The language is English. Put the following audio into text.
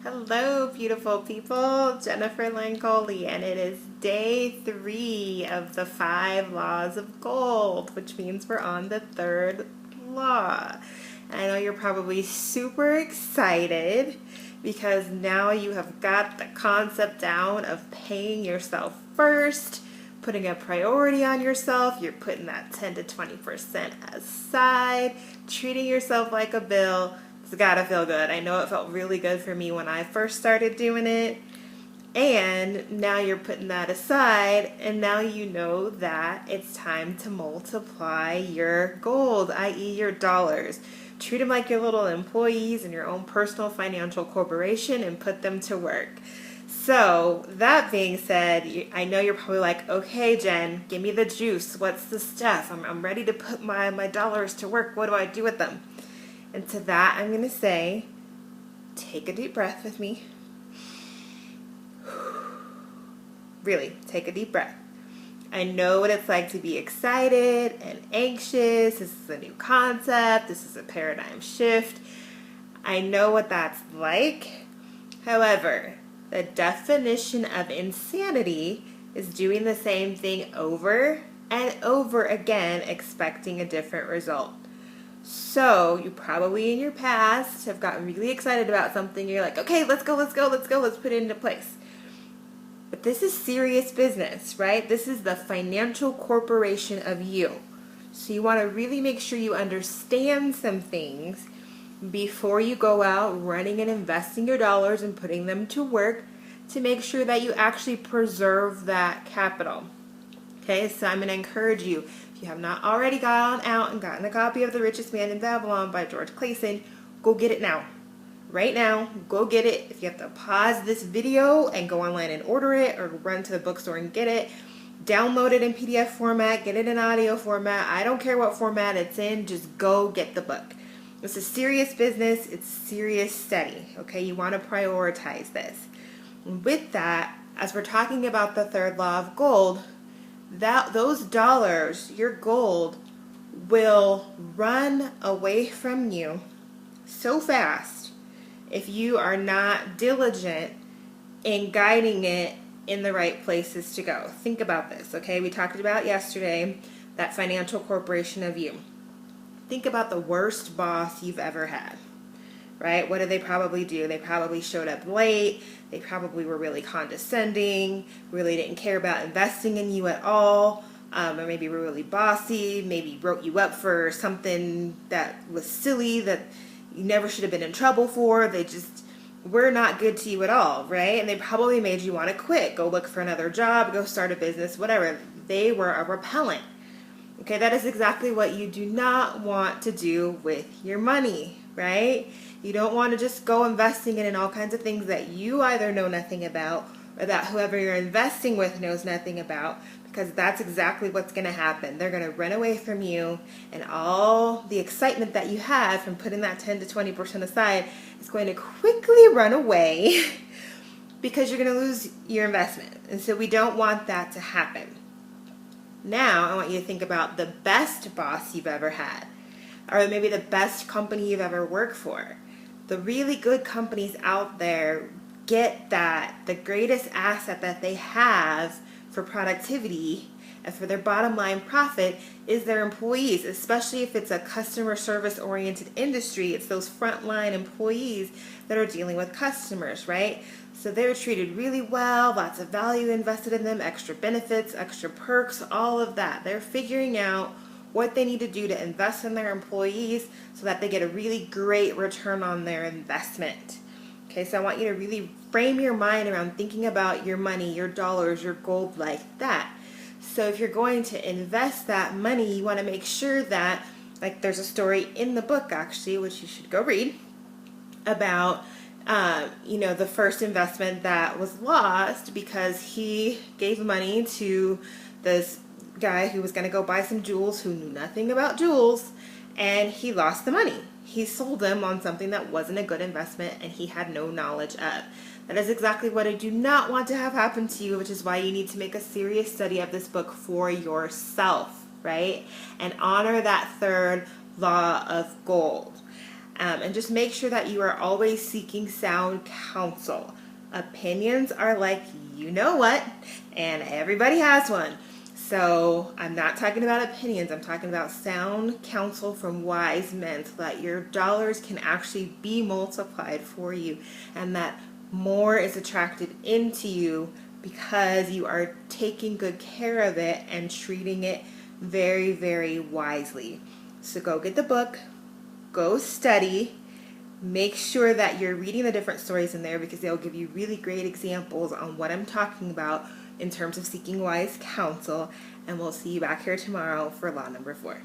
Hello, beautiful people. Jennifer Coley, and it is day 3 of the 5 laws of gold, which means we're on the third law. And I know you're probably super excited because now you have got the concept down of paying yourself first, putting a priority on yourself. You're putting that 10 to 20% aside, treating yourself like a bill. It's gotta feel good. I know it felt really good for me when I first started doing it. And now you're putting that aside, and now you know that it's time to multiply your gold, i.e. your dollars. Treat them like your little employees in your own personal financial corporation and put them to work. So, that being said, I know you're probably like, okay, Jen, give me the juice. What's the stuff? I'm ready to put my dollars to work. What do I do with them? And to that, I'm going to say, take a deep breath with me. Really, take a deep breath. I know what it's like to be excited and anxious. This is a new concept. This is a paradigm shift. I know what that's like. However, the definition of insanity is doing the same thing over and over again, expecting a different result. So you probably in your past have gotten really excited about something. You're like, okay, let's go, let's put it into place. But this is serious business, right? This is the financial corporation of you. So you want to really make sure you understand some things before you go out running and investing your dollars and putting them to work to make sure that you actually preserve that capital. Okay, so I'm going to encourage you, if you have not already gone out and gotten a copy of The Richest Man in Babylon by George Clason, go get it now. Right now, go get it. If you have to pause this video and go online and order it or run to the bookstore and get it, download it in PDF format, get it in audio format. I don't care what format it's in, just go get the book. This is serious business. It's serious study. Okay, you want to prioritize this. With that, as we're talking about the third law of gold, those dollars, your gold, will run away from you so fast if you are not diligent in guiding it in the right places to go. Think about this, okay? We talked about yesterday that financial corporation of you. Think about the worst boss you've ever had, right? What did they probably do? They probably showed up late. They probably were really condescending, really didn't care about investing in you at all, or maybe were really bossy, maybe wrote you up for something that was silly that you never should have been in trouble for. They just were not good to you at all, right? And they probably made you want to quit, go look for another job, go start a business, whatever. They were a repellent. Okay, that is exactly what you do not want to do with your money, right? You don't want to just go investing in all kinds of things that you either know nothing about or that whoever you're investing with knows nothing about, because that's exactly what's going to happen. They're going to run away from you, and all the excitement that you have from putting that 10 to 20% aside is going to quickly run away because you're going to lose your investment. And so we don't want that to happen. Now, I want you to think about the best boss you've ever had, or maybe the best company you've ever worked for. The really good companies out there get that the greatest asset that they have for productivity and for their bottom line profit is their employees, especially if it's a customer service oriented industry. It's those frontline employees that are dealing with customers, right? So they're treated really well, lots of value invested in them, extra benefits, extra perks, all of that. They're figuring out what they need to do to invest in their employees so that they get a really great return on their investment. Okay, so I want you to really frame your mind around thinking about your money, your dollars, your gold like that. So if you're going to invest that money, you want to make sure that, like there's a story in the book actually, which you should go read, about the first investment that was lost because he gave money to this guy who was going to go buy some jewels, who knew nothing about jewels, and he lost the money. He sold them on something that wasn't a good investment and he had no knowledge of. That is exactly what I do not want to have happen to you, which is why you need to make a serious study of this book for yourself, right? And honor that third law of gold. And just make sure that you are always seeking sound counsel. Opinions are like, you know what, and everybody has one. So I'm not talking about opinions, I'm talking about sound counsel from wise men so that your dollars can actually be multiplied for you and that more is attracted into you because you are taking good care of it and treating it very, very wisely. So go get the book, go study, make sure that you're reading the different stories in there because they'll give you really great examples on what I'm talking about in terms of seeking wise counsel. And we'll see you back here tomorrow for law number 4.